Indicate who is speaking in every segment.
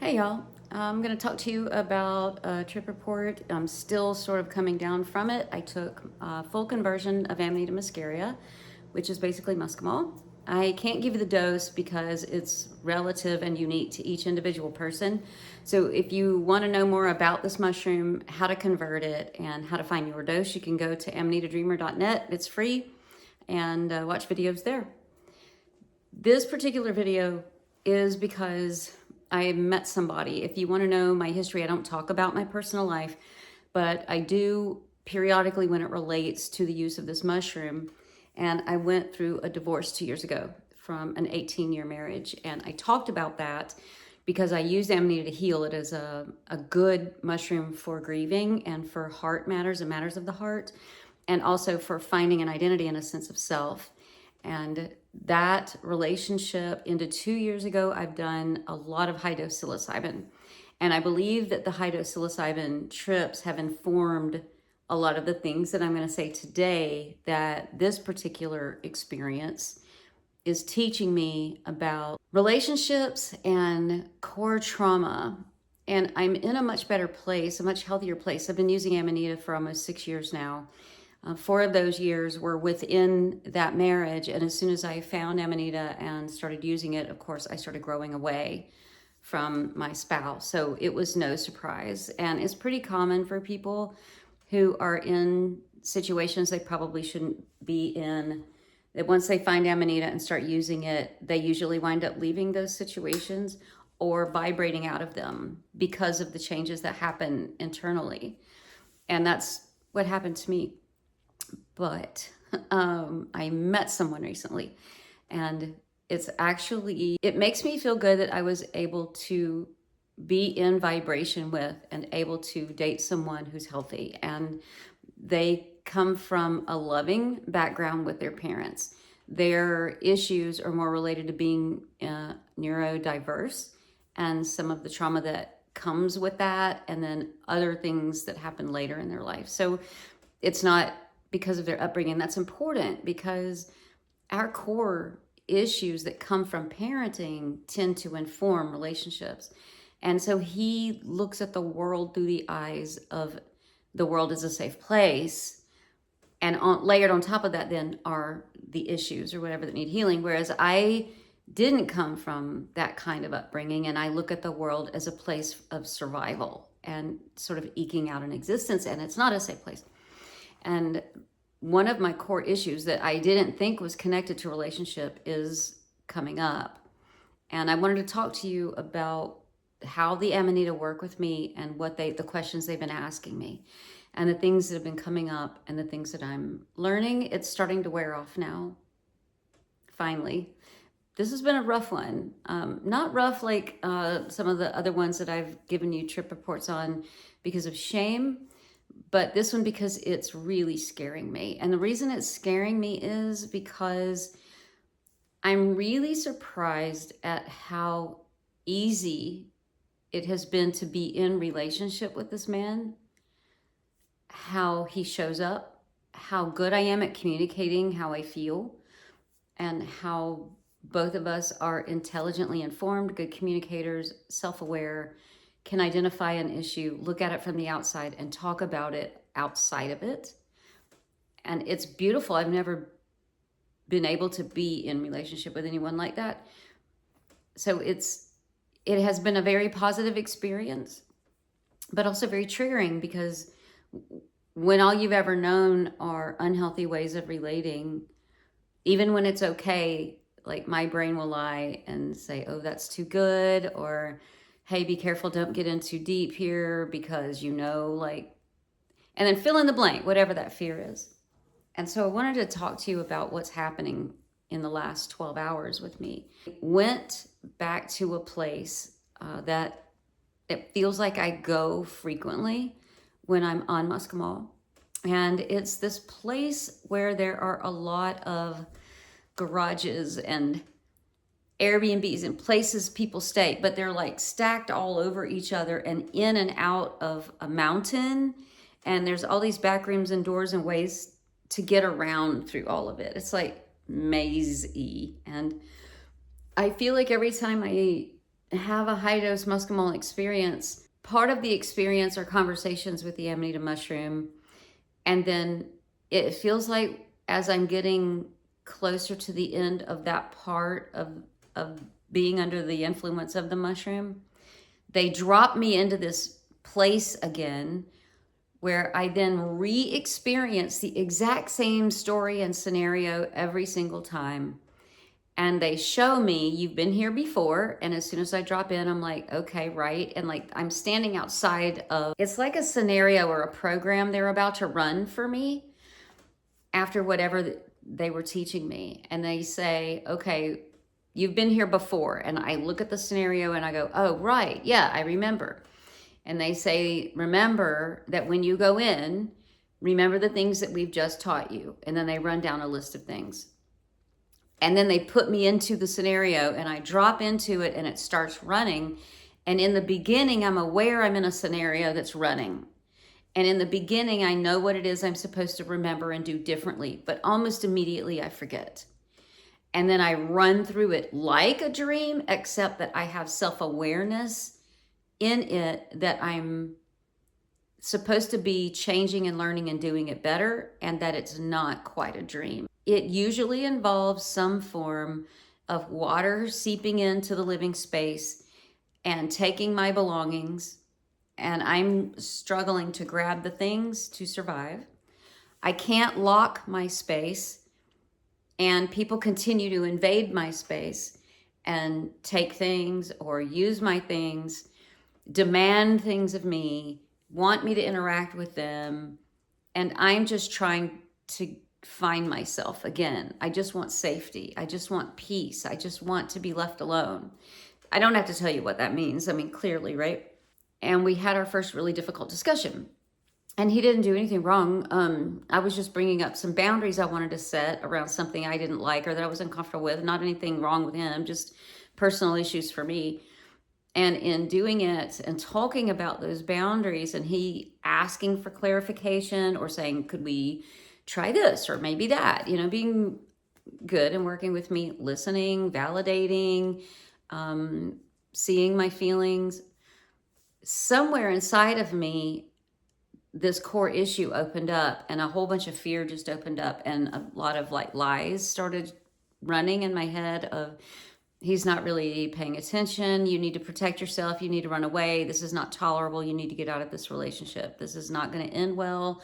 Speaker 1: Hey y'all, I'm going to talk to you about a trip report. I'm still sort of coming down from it. I took full conversion of Amanita muscaria, which is basically muscimol. I can't give you the dose because it's relative and unique to each individual person. So if you want to know more about this mushroom, how to convert it, and how to find your dose, you can go to amanitadreamer.net. It's free, and watch videos there. This particular video is because I met somebody. If you want to know my history, I don't talk about my personal life, but I do periodically when it relates to the use of this mushroom. And I went through a divorce 2 years ago from an 18-year marriage. And I talked about that because I used Amanita to heal. It is a good mushroom for grieving and for heart matters and matters of the heart, and also for finding an identity and a sense of self. And that relationship into 2 years ago, I've done a lot of high dose psilocybin. And I believe that the high dose psilocybin trips have informed a lot of the things that I'm going to say today, that this particular experience is teaching me about relationships and core trauma. And I'm in a much better place, a much healthier place. I've been using Amanita for almost 6 years now. 4 of those years were within that marriage. And as soon as I found Amanita and started using it, of course, I started growing away from my spouse. So it was no surprise. And it's pretty common for people who are in situations they probably shouldn't be in, that once they find Amanita and start using it, they usually wind up leaving those situations or vibrating out of them because of the changes that happen internally. And that's what happened to me. But I met someone recently, and it makes me feel good that I was able to be in vibration with and able to date someone who's healthy. And they come from a loving background with their parents. Their issues are more related to being neurodiverse and some of the trauma that comes with that, and then other things that happen later in their life. So it's not because of their upbringing. That's important because our core issues that come from parenting tend to inform relationships. And so he looks at the world through the eyes of the world as a safe place. And layered on top of that then are the issues or whatever that need healing. Whereas I didn't come from that kind of upbringing, and I look at the world as a place of survival and sort of eking out an existence, and it's not a safe place. And one of my core issues that I didn't think was connected to relationship is coming up. And I wanted to talk to you about how the Amanita work with me and the questions they've been asking me and the things that have been coming up and the things that I'm learning. It's starting to wear off now, finally. This has been a rough one. Not rough like some of the other ones that I've given you trip reports on because of shame, but this one because it's really scaring me. And the reason it's scaring me is because I'm really surprised at how easy it has been to be in relationship with this man, how he shows up, how good I am at communicating how I feel, and how both of us are intelligently informed, good communicators, self-aware, can identify an issue, look at it from the outside, and talk about it outside of it. And it's beautiful. I've never been able to be in relationship with anyone like that. So it has been a very positive experience, but also very triggering, because when all you've ever known are unhealthy ways of relating, even when it's okay, like my brain will lie and say, oh, that's too good, or hey, be careful, don't get in too deep here because and then fill in the blank, whatever that fear is. And so I wanted to talk to you about what's happening in the last 12 hours with me. I went back to a place that it feels like I go frequently when I'm on muscimol. And it's this place where there are a lot of garages and Airbnbs and places people stay, but they're like stacked all over each other and in and out of a mountain. And there's all these back rooms and doors and ways to get around through all of it. It's like maze-y. And I feel like every time I have a high dose muscimol experience, part of the experience are conversations with the Amanita mushroom. And then it feels like as I'm getting closer to the end of that part of being under the influence of the mushroom, they drop me into this place again where I then re-experience the exact same story and scenario every single time. And they show me, you've been here before. And as soon as I drop in, I'm like, okay, right. And like, I'm standing outside of, it's like a scenario or a program they're about to run for me after whatever they were teaching me. And they say, okay, you've been here before. And I look at the scenario and I go, oh, right. Yeah, I remember. And they say, remember that when you go in, remember the things that we've just taught you. And then they run down a list of things. And then they put me into the scenario and I drop into it and it starts running. And in the beginning, I'm aware I'm in a scenario that's running. And in the beginning, I know what it is I'm supposed to remember and do differently, but almost immediately I forget. And then I run through it like a dream, except that I have self-awareness in it that I'm supposed to be changing and learning and doing it better, and that it's not quite a dream. It usually involves some form of water seeping into the living space and taking my belongings, and I'm struggling to grab the things to survive. I can't lock my space, and people continue to invade my space and take things or use my things, demand things of me, want me to interact with them. And I'm just trying to find myself again. I just want safety. I just want peace. I just want to be left alone. I don't have to tell you what that means. I mean, clearly, right? And we had our first really difficult discussion. And he didn't do anything wrong. I was just bringing up some boundaries I wanted to set around something I didn't like or that I was uncomfortable with. Not anything wrong with him, just personal issues for me. And in doing it and talking about those boundaries and he asking for clarification or saying, could we try this or maybe that, being good and working with me, listening, validating, seeing my feelings. Somewhere inside of me, this core issue opened up and a whole bunch of fear just opened up and a lot of like lies started running in my head of, he's not really paying attention. You need to protect yourself. You need to run away. This is not tolerable. You need to get out of this relationship. This is not going to end well.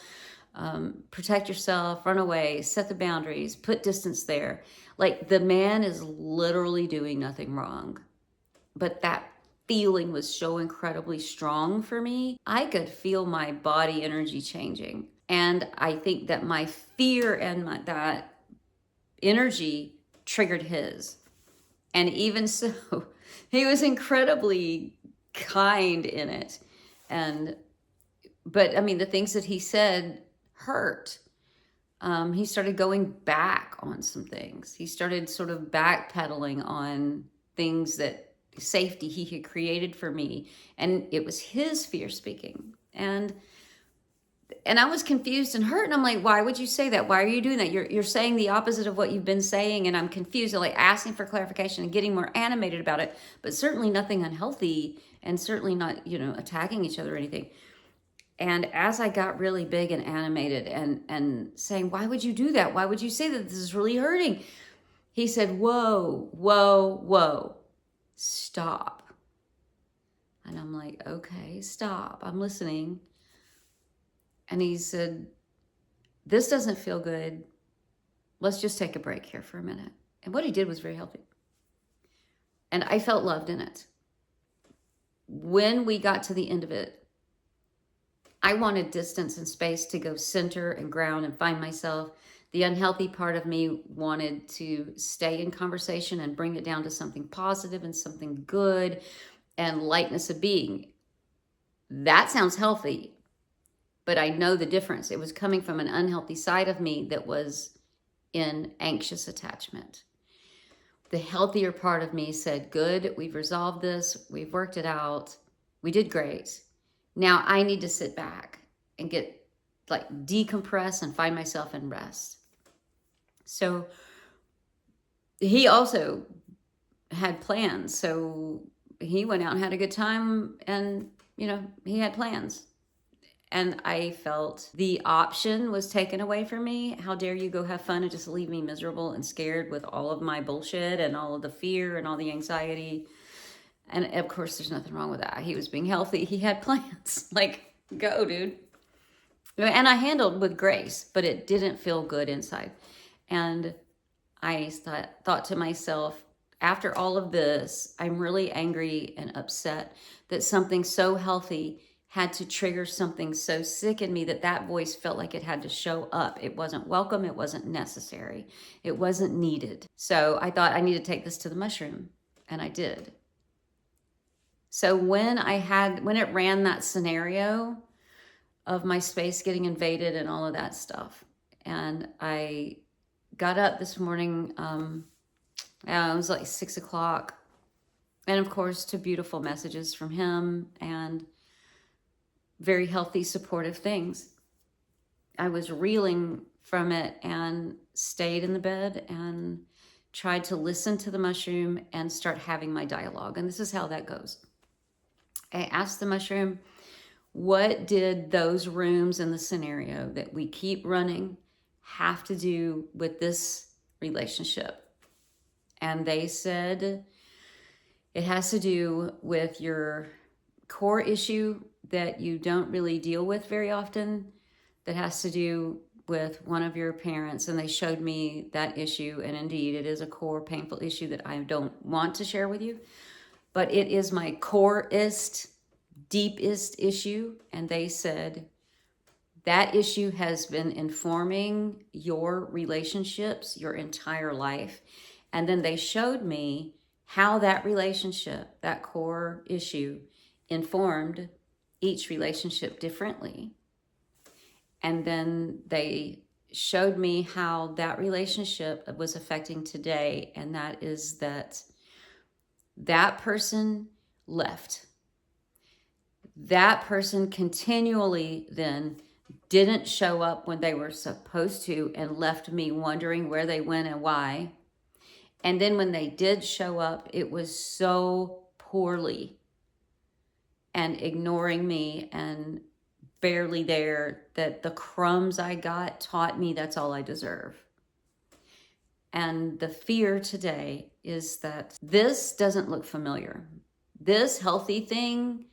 Speaker 1: Protect yourself, run away, set the boundaries, put distance there. Like the man is literally doing nothing wrong. But that feeling was so incredibly strong for me. I could feel my body energy changing. And I think that my fear and that energy triggered his. And even so, he was incredibly kind in it. But I mean, the things that he said hurt. He started going back on some things. He started sort of backpedaling on things that safety he had created for me. And it was his fear speaking. And I was confused and hurt. And I'm like, why would you say that? Why are you doing that? You're saying the opposite of what you've been saying. And I'm confused. I'm like asking for clarification and getting more animated about it, but certainly nothing unhealthy and certainly not, attacking each other or anything. And as I got really big and animated and saying, why would you do that? Why would you say that? This is really hurting. He said, whoa, whoa, whoa, stop. And I'm like, okay, stop. I'm listening. And he said, this doesn't feel good. Let's just take a break here for a minute. And what he did was very healthy. And I felt loved in it. When we got to the end of it, I wanted distance and space to go center and ground and find myself. The unhealthy part of me wanted to stay in conversation and bring it down to something positive and something good and lightness of being. That sounds healthy. But I know the difference. It was coming from an unhealthy side of me that was in anxious attachment. The healthier part of me said, good, we've resolved this. We've worked it out. We did great. Now I need to sit back and decompress and find myself in rest. So he also had plans. So he went out and had a good time, and, he had plans. And I felt the option was taken away from me. How dare you go have fun and just leave me miserable and scared with all of my bullshit and all of the fear and all the anxiety. And of course, there's nothing wrong with that. He was being healthy. He had plans. Like, go, dude. And I handled with grace, but it didn't feel good inside. And I thought to myself, after all of this, I'm really angry and upset that something so healthy had to trigger something so sick in me, that voice felt like it had to show up. It wasn't welcome. It wasn't necessary. It wasn't needed. So I thought I need to take this to the mushroom, and I did. So when it ran that scenario of my space getting invaded and all of that stuff, and I got up this morning, it was like 6 o'clock, and of course, to beautiful messages from him and very healthy, supportive things. I was reeling from it and stayed in the bed and tried to listen to the mushroom and start having my dialogue. And this is how that goes. I asked the mushroom, what did those rooms in the scenario that we keep running have to do with this relationship? And they said, it has to do with your core issue that you don't really deal with very often, that has to do with one of your parents. And they showed me that issue. And indeed, it is a core painful issue that I don't want to share with you, but it is my coreest, deepest issue. And they said, that issue has been informing your relationships your entire life. And then they showed me how that relationship, that core issue, informed each relationship differently. And then they showed me how that relationship was affecting today. And that is that person left. That person continually then didn't show up when they were supposed to, and left me wondering where they went and why. And then when they did show up, it was so poorly, and ignoring me and barely there, that the crumbs I got taught me that's all I deserve. And the fear today is that this doesn't look familiar. This healthy thing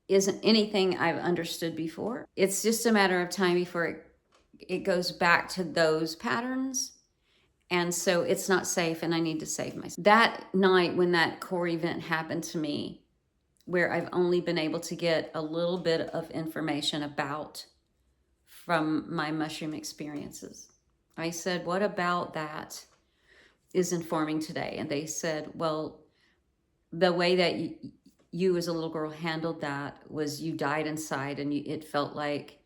Speaker 1: isn't anything I've understood before. It's just a matter of time before it goes back to those patterns. And so it's not safe, and I need to save myself. That night when that core event happened to me, where I've only been able to get a little bit of information about from my mushroom experiences, I said, what about that is informing today? And they said, well, the way that you as a little girl handled that was you died inside, and it felt like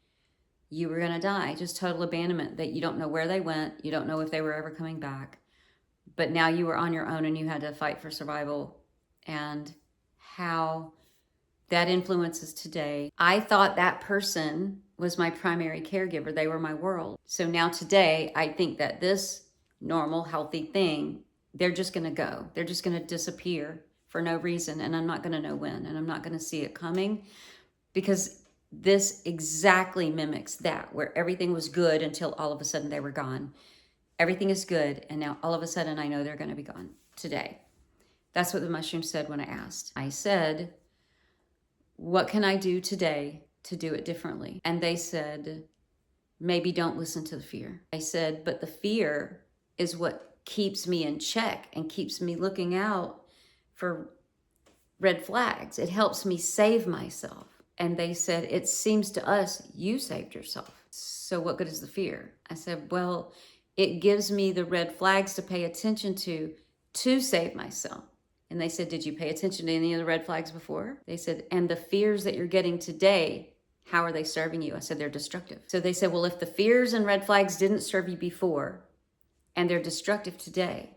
Speaker 1: you were going to die. Just total abandonment, that you don't know where they went. You don't know if they were ever coming back. But now you were on your own, and you had to fight for survival. And how that influences today. I thought that person was my primary caregiver. They were my world. So now today, I think that this normal, healthy thing, they're just going to go. They're just going to disappear for no reason. And I'm not going to know when. And I'm not going to see it coming, because this exactly mimics that, where everything was good until all of a sudden they were gone. Everything is good, and now all of a sudden I know they're going to be gone today. That's what the mushroom said when I asked. I said, what can I do today to do it differently? And they said, maybe don't listen to the fear. I said, but the fear is what keeps me in check and keeps me looking out for red flags. It helps me save myself. And they said, it seems to us you saved yourself. So what good is the fear? I said, well, it gives me the red flags to pay attention to save myself. And they said, did you pay attention to any of the red flags before? They said, and the fears that you're getting today, how are they serving you? I said, they're destructive. So they said, well, if the fears and red flags didn't serve you before and they're destructive today,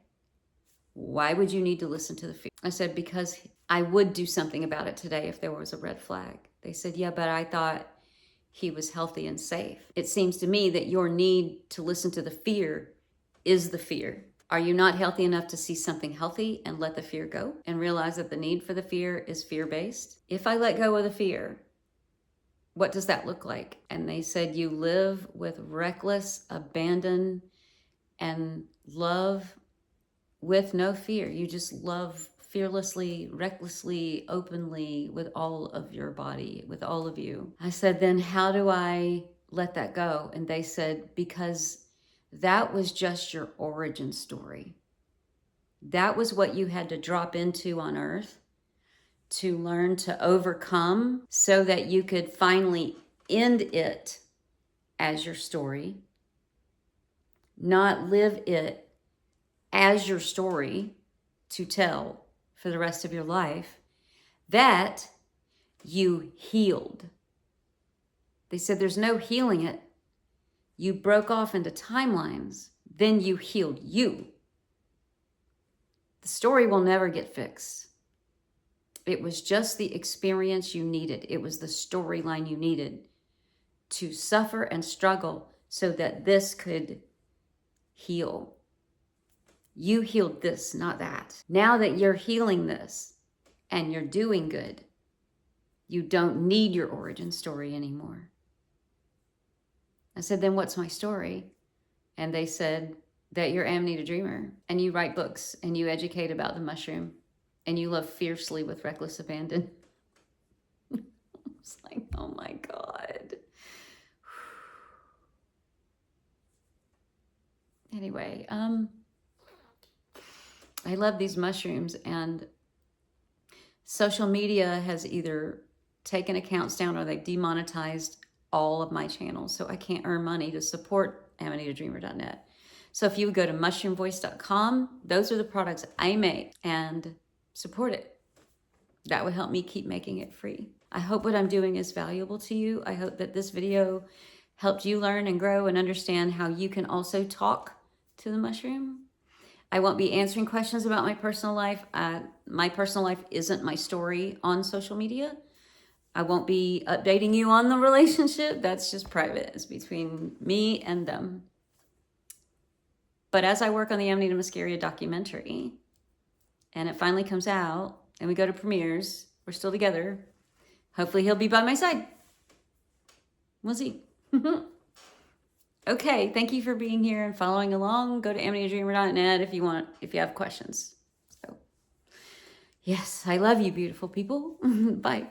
Speaker 1: why would you need to listen to the fear? I said, because I would do something about it today if there was a red flag. They said, yeah, but I thought he was healthy and safe. It seems to me that your need to listen to the fear is the fear. Are you not healthy enough to see something healthy and let the fear go and realize that the need for the fear is fear-based? If I let go of the fear, what does that look like? And they said, you live with reckless abandon and love with no fear. You just love fearlessly, recklessly, openly with all of your body, with all of you. I said, then how do I let that go? And they said, because that was just your origin story. That was what you had to drop into on earth to learn to overcome so that you could finally end it as your story, not live it as your story to tell for the rest of your life, that you healed. They said there's no healing it. You broke off into timelines, then you healed you. The story will never get fixed. It was just the experience you needed. It was the storyline you needed to suffer and struggle so that this could heal. You healed this, not that. Now that you're healing this and you're doing good, you don't need your origin story anymore. I said, then what's my story? And they said that you're Amanita Dreamer and you write books and you educate about the mushroom and you love fiercely with reckless abandon. I was like, oh my God. Anyway, I love these mushrooms, and social media has either taken accounts down or they've demonetized all of my channels, so I can't earn money to support AmanitaDreamer.net. So if you would go to mushroomvoice.com, those are the products I make, and support it. That would help me keep making it free. I hope what I'm doing is valuable to you. I hope that this video helped you learn and grow and understand how you can also talk to the mushroom. I won't be answering questions about my personal life. My personal life isn't my story on social media. I won't be updating you on the relationship. That's just private. It's between me and them. But as I work on the Amanita Muscaria documentary, and it finally comes out, and we go to premieres, we're still together. Hopefully he'll be by my side. We'll see. Okay, thank you for being here and following along. Go to AmanitaDreamer.net if you have questions. So, yes, I love you, beautiful people. Bye.